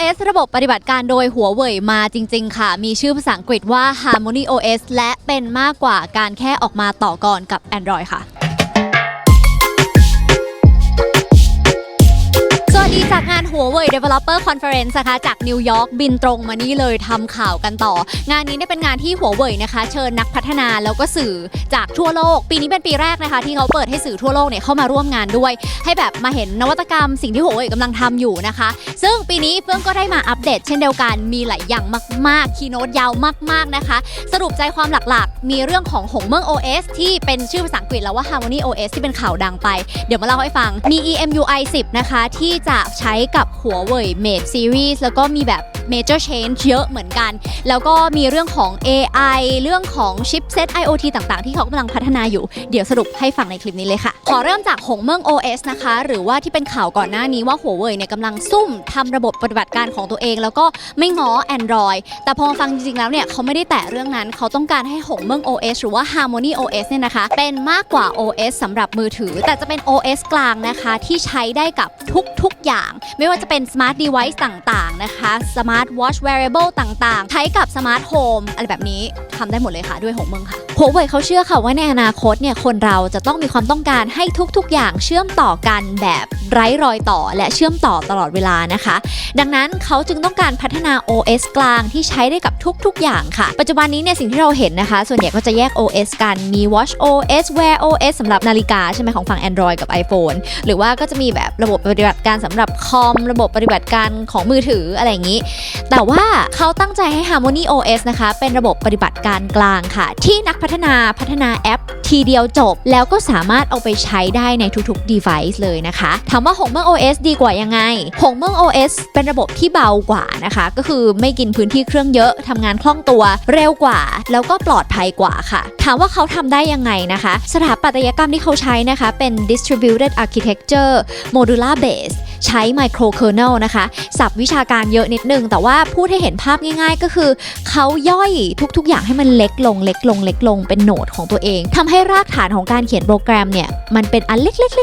OS ระบบปฏิบัติการโดยหัวเว่ยมาจริงๆค่ะมีชื่อภาษาอังกฤษว่า Harmony OS และเป็นมากกว่าการแค่ออกมาต่อกรกับ Android ค่ะสวัสดีจากงานหัวเว่ย Developer Conference นะคะจากนิวยอร์กบินตรงมานี่เลยทำข่าวกันต่องานนี้เป็นงานที่หัวเว่ยนะคะเชิญนักพัฒนาแล้วก็สื่อจากทั่วโลกปีนี้เป็นปีแรกนะคะที่เขาเปิดให้สื่อทั่วโลกเนี่ยเข้ามาร่วมงานด้วยให้แบบมาเห็นนวัตกรรมสิ่งที่หัวเว่ยกำลังทำอยู่นะคะซึ่งปีนี้เฟื่องก็ได้มาอัปเดตเช่นเดียวกันมีหลายอย่างมากๆคีโน้ตยาวมากๆนะคะสรุปใจความหลักๆมีเรื่องของหงเมิ่ง OS ที่เป็นชื่อภาษาอังกฤษแล้วว่า Harmony OS ที่เป็นข่าวดังไปเดี๋ยวมาเล่าให้ฟังมี EMUI 10 นะคะที่จะใช้กับหัวเว่ย Mate Series แล้วก็มีแบบ Major Change เยอะเหมือนกันแล้วก็มีเรื่องของ AI เรื่องของ Chipset IoT ต่างๆที่เขากำลังพัฒนาอยู่เดี๋ยวสรุปให้ฟังในคลิปนี้เลยค่ะขอเริ่มจากหงเมิ่ง OS นะคะหรือว่าที่เป็นข่าวก่อนหน้านี้ว่าหัวเว่ยเนี่ยกำลังซุ่มทำระบบปฏิบัติการของตัวเองแล้วก็ไม่ง้อ Android แต่พอฟังจริงๆแล้วเนี่ยเขาไม่ได้แตะเรื่องนั้นเขาต้องการให้หงเมิ่ง OS หรือว่า Harmony OS เนี่ยนะคะเป็นมากกว่า OS สำหรับมือถือแต่จะเป็น OS กลางนะคะที่ใช้ได้กับทุกอย่างไม่ว่าจะเป็น Smart Device ต่างๆนะคะ Smart Watch Wearable ต่างๆใช้กับ Smart Home อะไรแบบนี้ทำได้หมดเลยค่ะด้วยหงเมิ่งค่ะหัวเว่ยเขาเชื่อค่ะว่าในอนาคตเนี่ยคนเราจะต้องมีความต้องการให้ทุกๆอย่างเชื่อมต่อกันแบบไร้รอยต่อและเชื่อมต่อตลอดเวลานะคะดังนั้นเขาจึงต้องการพัฒนา OS กลางที่ใช้ได้กับทุกๆอย่างค่ะปัจจุบันนี้เนี่ยสิ่งที่เราเห็นนะคะส่วนใหญ่ก็จะแยก OS กันมี Watch OS Wear OS สำหรับนาฬิกาใช่ไหมของฝั่ง Android กับ iPhone หรือว่าก็จะมีแบบระบบปฏิบัติการสำหรับคอมระบบปฏิบัติการของมือถืออะไรอย่างนี้แต่ว่าเขาตั้งใจให้ Harmony OS นะคะเป็นระบบปฏิบัติการกลางค่ะที่นักพัฒนาแอปทีเดียวจบแล้วก็สามารถเอาไปใช้ได้ในทุกๆ device เลยนะคะถามว่าหงเมิ่ง OS ดีกว่ายังไงหงเมิ่ง OS เป็นระบบที่เบากว่านะคะก็คือไม่กินพื้นที่เครื่องเยอะทำงานคล่องตัวเร็วกว่าแล้วก็ปลอดภัยกว่าค่ะถามว่าเขาทำได้ยังไงนะคะสถาปัตยกรรมที่เขาใช้นะคะเป็น distributed architecture modular base ใช้ micro kernel นะคะศัพท์วิชาการเยอะนิดนึงแต่ว่าพูดให้เห็นภาพง่ายๆก็คือเขาย่อยทุกๆอย่างให้มันเล็กลงเป็นโหนดของตัวเองทำให้รากฐานของการเขียนโปรแกรมเนี่ยมันเป็นอันเล็กๆ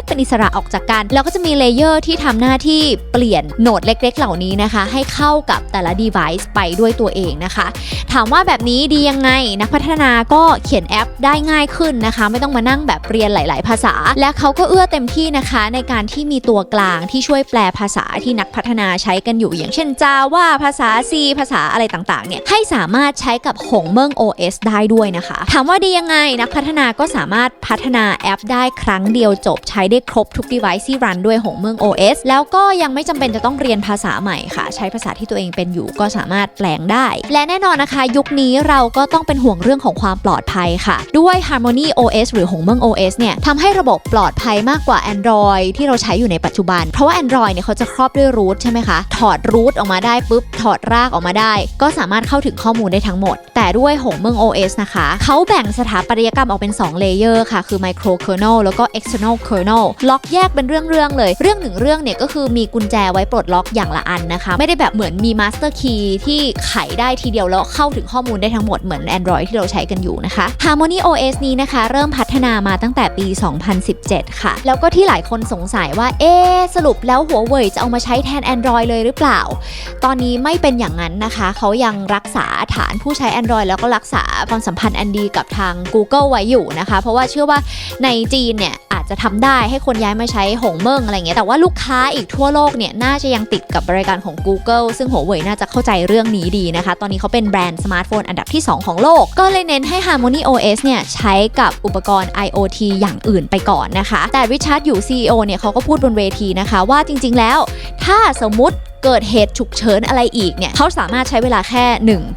เป็นอิสระออกจากกันแล้วก็จะมีเลเยอร์ที่ทำหน้าที่เปลี่ยนโหนดเล็กๆเหล่านี้นะคะให้เข้ากับแต่ละ device ไปด้วยตัวเองนะคะถามว่าแบบนี้ดียังไงนักพัฒนาก็เขียนแอปได้ง่ายขึ้นนะคะไม่ต้องมานั่งแบบเรียนหลายๆภาษาและเขาก็เอื้อเต็มที่นะคะในการที่มีตัวกลางที่ช่วยแปลภาษาที่นักพัฒนาใช้กันอยู่อย่างเช่น Java ภาษา C ภาษาอะไรต่างๆเนี่ยให้สามารถใช้กับหงเมิ่ง OS ได้ด้วยนะคะถามว่าดียังไงนักพัฒนาก็สามารถพัฒนาแอปได้ครั้งเดียวจบใช้ได้ครบทุก device ที่รันด้วยหงเมิ่ง OS แล้วก็ยังไม่จำเป็นจะต้องเรียนภาษาใหม่ค่ะใช้ภาษาที่ตัวเองเป็นอยู่ก็สามารถแปลงได้และแน่นอนนะคะยุคนี้เราก็ต้องเป็นห่วงเรื่องของความปลอดภัยค่ะด้วย Harmony OS หรือหงเมิ่ง OS เนี่ยทำให้ระบบปลอดภัยมากกว่า Android ที่เราใช้อยู่ในปัจจุบันเพราะว่า Android เนี่ยเขาจะครอบด้วย root ใช่ไหมคะถอด root ออกมาได้ปุ๊บถอดรากออกมาได้ก็สามารถเข้าถึงข้อมูลได้ทั้งหมดแต่ด้วยหงเมิ่ง OS นะคะเขาแบ่งสถาปัตยกรรมออกเป็น2เลเยอร์ค่ะคือ micro kernel แล้วก็ external kernel ล็อกแยกเป็นเรื่องเลยเรื่องหนึ่งเรื่องเนี่ยก็คือมีกุญแจไว้ปลดล็อกอย่างละอันนะคะไม่ได้แบบเหมือนมี master key ที่ไขได้ทีเดียวแล้วเข้าถึงข้อมูลได้ทั้งหมดเหมือน Android ที่เราใช้กันอยู่นะคะ Harmony OS นี้นะคะเริ่มพัฒนามาตั้งแต่ปี 2017 ค่ะแล้วก็ที่หลายคนสงสัยว่าสรุปแล้วหัวเว่ยจะเอามาใช้แทน Android เลยหรือเปล่าตอนนี้ไม่เป็นอย่างนั้นนะคะเขายังรักษาฐานผู้ใช้ Android แล้วก็รักษาความสัมพันธ์อันดีกับทาง Google ไว้อยู่นะคะเพราะว่าเชื่อว่าในจีนเนี่ยอาจจะทำได้ให้คนย้ายมาใช้หงเมิ่งอะไรเงี้ยแต่ว่าลูกค้าอีกทั่วโลกเนี่ยน่าจะยังติดกับบริการของ Google ซึ่งหัวเว่ยน่าจะเข้าใจเรื่องนี้ดีนะคะตอนนี้เขาเป็นแบรนด์สมาร์ทโฟนอันดับที่2ของโลกก็เลยเน้นให้ Harmony OS เนี่ยใช้กับอุปกรณ์ IoT อย่างอื่นไปก่อนนะคะแต่ริชาร์ดอยู่ CEO เนี่ยเขาก็พูดบนเวทีนะคะว่าจริงๆแล้วถ้าสมมุติเกิดเหตุฉุกเฉินอะไรอีกเนี่ยเขาสามารถใช้เวลาแค่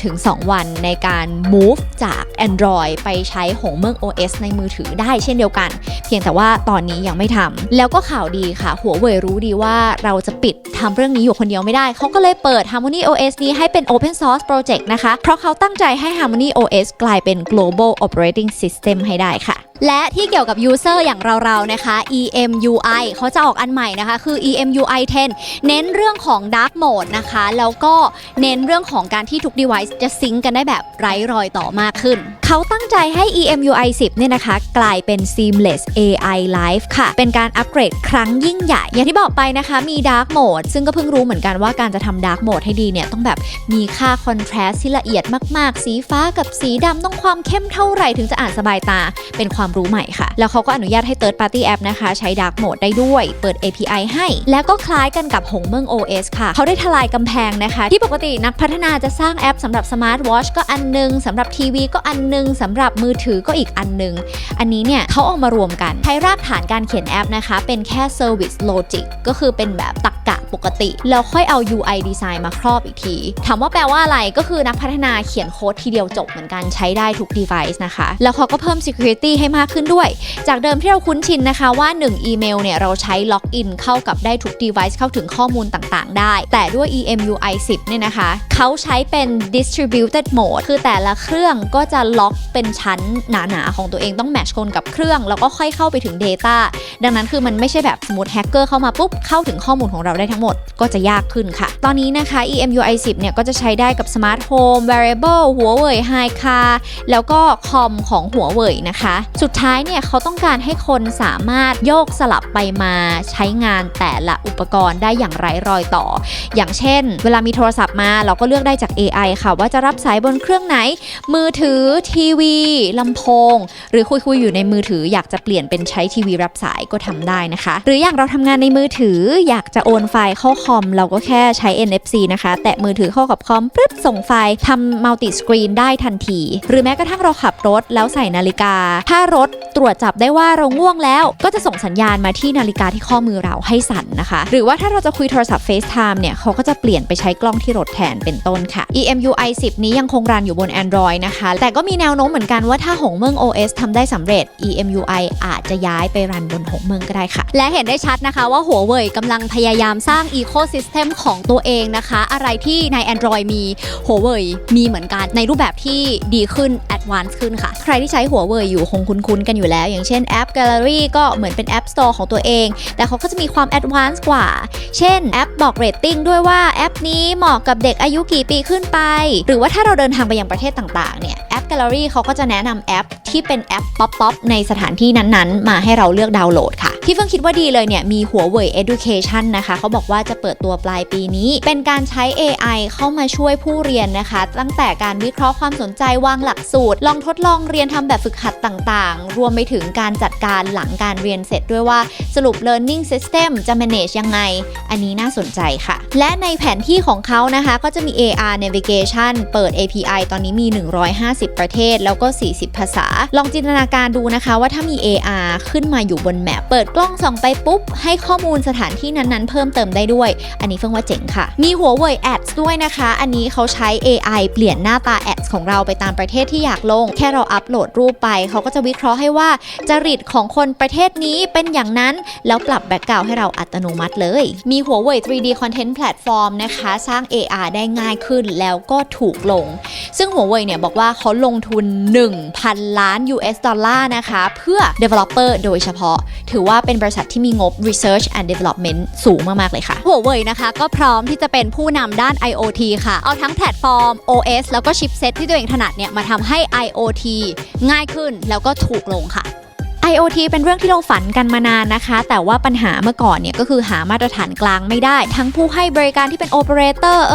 1-2 วันในการ move จาก Android ไปใช้หงเมิ่ง OS ในมือถือได้เช่นเดียวกันเพียงแต่ว่าตอนนี้ยังไม่ทำแล้วก็ข่าวดีค่ะหัวเว่ยรู้ดีว่าเราจะปิดทำเรื่องนี้อยู่คนเดียวไม่ได้เขาก็เลยเปิด Harmony OS นี้ให้เป็น Open Source Project นะคะเพราะเขาตั้งใจให้ Harmony OS กลายเป็น Global Operating System ให้ได้ค่ะ และที่เกี่ยวกับ user อย่างเราๆนะคะ EMUI เขาจะออกอันใหม่นะคะคือ EMUI 10 เน้นเรื่องของ Dark Mode นะคะแล้วก็เน้นเรื่องของการที่ทุก device จะซิงก์กันได้แบบไร้รอยต่อมากขึ้นเขาตั้งใจให้ EMUI 10 เนี่ยนะคะกลายเป็น Seamless AI Life ค่ะเป็นการอัปเกรดครั้งยิ่งใหญ่อย่างที่บอกไปนะคะมี Dark Mode ซึ่งก็เพิ่งรู้เหมือนกันว่าการจะทำ Dark Mode ให้ดีเนี่ยต้องแบบมีค่า contrast ที่ละเอียดมากๆสีฟ้ากับสีดำต้องความเข้มเท่าไหร่ถึงจะอ่านสบายตาเป็นความรู้ใหม่ค่ะแล้วเขาก็อนุญาตให้ Third Party App นะคะใช้ Dark Mode ได้ด้วยเปิด API ให้แล้วก็คล้ายกันกับหงเมิ่ง OS ค่ะเขาได้ทลายกำแพงนะคะที่ปกตินักพัฒนาจะสร้างแอปสำหรับ Smart Watch ก็อันนึงสำหรับทีวีก็อันนึงสำหรับมือถือก็อีกอันนึงอันนี้เนี่ยเขาเอามารวมกันใช้รากฐานการเขียนแอปนะคะเป็นแค่ Service Logic ก็คือเป็นแบบตรรกะปกติแล้วค่อยเอา UI Design มาครอบอีกทีถามว่าแปลว่าอะไรก็คือนักพัฒนาเขียนโค้ดทีเดียวจบเหมือนกันใช้ได้ทุก device นะคะแล้วเขาก็เพิ่ม security ให้มากขึ้นด้วยจากเดิมที่เราคุ้นชินนะคะว่า1อีเมลเนี่ยเราใช้ล็อกอินเข้ากับได้ทุก device เข้าถึงข้อมูลต่างๆได้แต่ด้วย EMUI 10 เนี่ยนะคะเขาใช้เป็น distributed mode คือแต่ละเครื่องก็จะล็อกเป็นชั้นหนาๆของตัวเองต้องแมทช์คนกับเครื่องแล้วก็ค่อยเข้าไปถึง data ดังนั้นคือมันไม่ใช่แบบสมมติแฮกเกอร์เข้ามาปุ๊บเข้าถึงข้อมูลของเราได้ทั้งหมดก็จะยากขึ้นค่ะตอนนี้นะคะ EMUI 10 เนี่ยก็จะใช้ได้กับ Smart Home Wearable Huawei HiCar แล้วก็คอมของ Huawei นะคะสุดท้ายเนี่ยเขาต้องการให้คนสามารถโยกสลับไปมาใช้งานแต่ละอุปกรณ์ได้อย่างไร้รอยต่ออย่างเช่นเวลามีโทรศัพท์มาเราก็เลือกได้จาก AI ค่ะว่าจะรับสายบนเครื่องไหนมือถือทีวีลำโพงหรือคุยอยู่ในมือถืออยากจะเปลี่ยนเป็นใช้ทีวีรับสายก็ทำได้นะคะหรืออย่างเราทำงานในมือถืออยากจะโอนไฟล์เข้าคอมเราก็แค่ใช้ NFC นะคะแตะมือถือเข้ากับคอมปึ๊บส่งไฟล์ทำมัลติสกรีนได้ทันทีหรือแม้กระทั่งเราขับรถแล้วใส่นาฬิกาถ้ารถตรวจจับได้ว่าเราง่วงแล้วก็จะส่งสัญญาณมาที่นาฬิกาที่ข้อมือเราให้สั่นนะคะหรือว่าถ้าเราจะคุยโทรศัพท์ FaceTime เนี่ยเขาก็จะเปลี่ยนไปใช้กล้องที่รถแทนเป็นต้นค่ะ EMUI 10 นี้ยังคงรันอยู่บน Android นะคะแต่ก็มีแนวโน้มเหมือนกันว่าถ้าหงเมิ่ง OS ทำได้สำเร็จ EMUI อาจจะย้ายไปรันบนหงเมิ่งก็ได้ค่ะและเห็นได้ชัดนะคะว่า Huawei กำลังพยายามสร้าง Ecosystem ของตัวเองนะคะอะไรที่ใน Android มี Huawei มีเหมือนกันในรูปแบบที่ดีขึ้น Advance ขึ้นค่ะใครที่ใช้ Huawei อยู่คงคุ้นๆกันอยู่แล้วอย่างเช่นแอป Gallery ก็เหมือนเป็น App Store ของตัวเองแต่เขาก็จะมีความ Advance กว่าเช่นแอปบอกเรตติ้งด้วยว่าแอปนี้เหมาะกับเด็กอายุกี่ปีขึ้นไปหรือว่าถ้าเราเดินทางไปยังประเทศต่างๆเนี่ยแอป Gallery เขาก็จะแนะนำแอปที่เป็นแอปป๊อปในสถานที่นั้นๆมาให้เราเลือกดาวน์โหลดค่ะที่เพิ่งคิดว่าดีเลยเนี่ยมี Huawei Education นะคะเขาบอกว่าจะเปิดตัวปลายปีนี้เป็นการใช้ AI เข้ามาช่วยผู้เรียนนะคะตั้งแต่การวิเคราะห์ความสนใจวางหลักสูตรลองทดลองเรียนทำแบบฝึกหัดต่างๆรวมไปถึงการจัดการหลังการเรียนเสร็จด้วยว่าสรุป learning system จะ manage ยังไงอันนี้น่าสนใจค่ะและในแผนที่ของเขานะคะก็จะมี AR navigation เปิด API ตอนนี้มี150ประเทศแล้วก็40ภาษาลองจินตนาการดูนะคะว่าถ้ามี AR ขึ้นมาอยู่บนแมปเปิดกล้องส่องไปปุ๊บให้ข้อมูลสถานที่นั้นๆเพิ่มเติมได้ด้วยอันนี้เพิ่งว่าเจ๋งค่ะมี Huawei Ads ด้วยนะคะอันนี้เขาใช้ AI เปลี่ยนหน้าตา Ads ของเราไปตามประเทศที่อยากลงแค่เราอัปโหลดรูปไปเขาก็จะวิเคราะห์ให้ว่าจริตของคนประเทศนี้เป็นอย่างนั้นแล้วปรับแบ็คกราวด์ให้เราอัตโนมัติเลยมี Huawei 3D Content Platform นะคะสร้าง AR ได้ง่ายขึ้นแล้วก็ถูกลงซึ่ง Huawei เนี่ยบอกว่าเขาลงทุน 1,000 ล้าน US ดอลลาร์นะคะเพื่อ developer โดยเฉพาะถือว่าเป็นบริษัทที่มีงบ research and development สูงมากๆเลยค่ะ Huawei นะคะก็พร้อมที่จะเป็นผู้นำด้าน IoT ค่ะเอาทั้งแพลตฟอร์ม OS แล้วก็ชิปเซ็ตที่ตัวเองถนัดเนี่ยมาทำให้ IoT ง่ายขึ้นแล้วก็ถูกลงค่ะ IoT เป็นเรื่องที่เราฝันกันมานานนะคะแต่ว่าปัญหาเมื่อก่อนเนี่ยก็คือหามาตรฐานกลางไม่ได้ทั้งผู้ให้บริการที่เป็นโอเปอเรเตอร์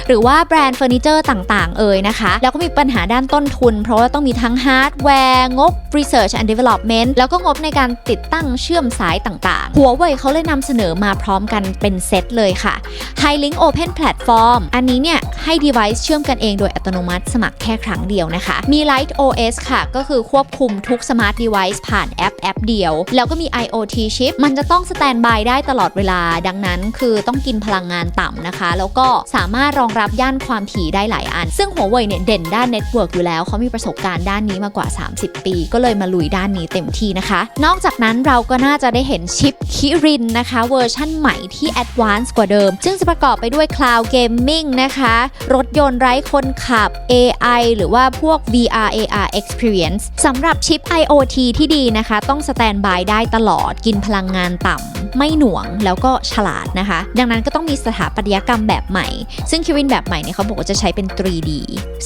หรือว่าแบรนด์เฟอร์นิเจอร์ต่างๆนะคะแล้วก็มีปัญหาด้านต้นทุนเพราะว่าต้องมีทั้งฮาร์ดแวร์งบ Research and Development แล้วก็งบในการติดตั้งเชื่อมสายต่างๆ Huawei เขาเลยนำเสนอมาพร้อมกันเป็นเซตเลยค่ะ Hi-Link Open Platform อันนี้เนี่ยให้ device เชื่อมกันเองโดยอัตโนมัติสมัครแค่ครั้งเดียวนะคะมี Light OS ค่ะก็คือควบคุมทุก Smart Device ผ่าน แอปเดียวแล้วก็มี IoT chip มันจะต้องสแตนบายได้ตลอดเวลาดังนั้นคือต้องกินพลังงานต่ำนะคะแล้วก็สามารถรองรับย่านความถี่ได้หลายอันซึ่งหัวเว่ยเนี่ยเด่นด้านเน็ตเวิร์กอยู่แล้วเขามีประสบการณ์ด้านนี้มากว่า30 ปีก็เลยมาลุยด้านนี้เต็มที่นะคะนอกจากนั้นเราก็น่าจะได้เห็นชิปคิรินนะคะเวอร์ชั่นใหม่ที่แอดวานซ์กว่าเดิมซึ่งจะประกอบไปด้วย Cloud Gaming นะคะรถยนต์ไร้คนขับ AI หรือว่าพวก VR AR Experience สำหรับชิป IoT ที่ดีนะคะต้องสแตนบายได้ตลอดกินพลังงานต่ำไม่หน่วงแล้วก็ฉลาดนะคะดังนั้นก็ต้องมีสถาปัตยกรรมแบบใหม่ซึ่งคิรินแบบใหม่เนี่ยเขาบอกว่าจะใช้เป็น 3D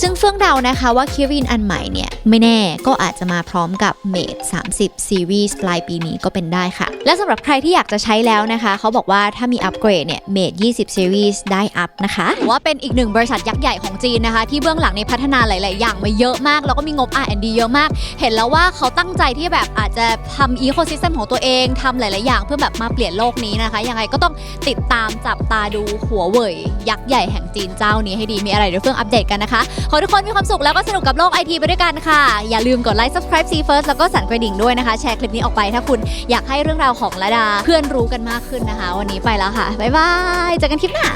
ซึ่งเฟื่องเดานะคะว่าคิรินอันใหม่เนี่ยไม่แน่ก็อาจจะมาพร้อมกับ Mate 30 Series ปลายปีนี้ก็เป็นได้ค่ะและสำหรับใครที่อยากจะใช้แล้วนะคะเขาบอกว่าถ้ามีอัปเกรดเนี่ย Mate 20 Series ได้อัพนะคะถือว่าเป็นอีกหนึ่งบริษัทยักษ์ใหญ่ของจีนนะคะที่เบื้องหลังในพัฒนาหลายๆอย่างมาเยอะมากแล้วก็มีงบ R&D เยอะมากเห็นแล้วว่าเขาตั้งใจที่แบบอาจจะทำ Ecosystem ของตัวเองทำหลายๆอย่างเพื่อแบบมาเปลี่ยนโลกนี้นะคะยังไงก็ต้องติดตามจับตาดูหัวเว่ยยักษ์ใหญ่แห่งจีนเจ้านี้ให้ดีมีอะไรเดี๋ยวเฟื่องอัปเดตกันนะคะขอให้ทุกคนมีความสุขแล้วก็สนุกกับโลกไอทีไปด้วยกันค่ะอย่าลืมกดไลค์ subscribe See First แล้วก็สั่นกระดิ่งด้วยนะคะแชร์คลิปนี้ออกไปถ้าคุณอยากให้เรื่องราวของระดาเพื่อนรู้กันมากขึ้นนะคะวันนี้ไปแล้วค่ะบ๊ายบายเจอกันคลิปหน้า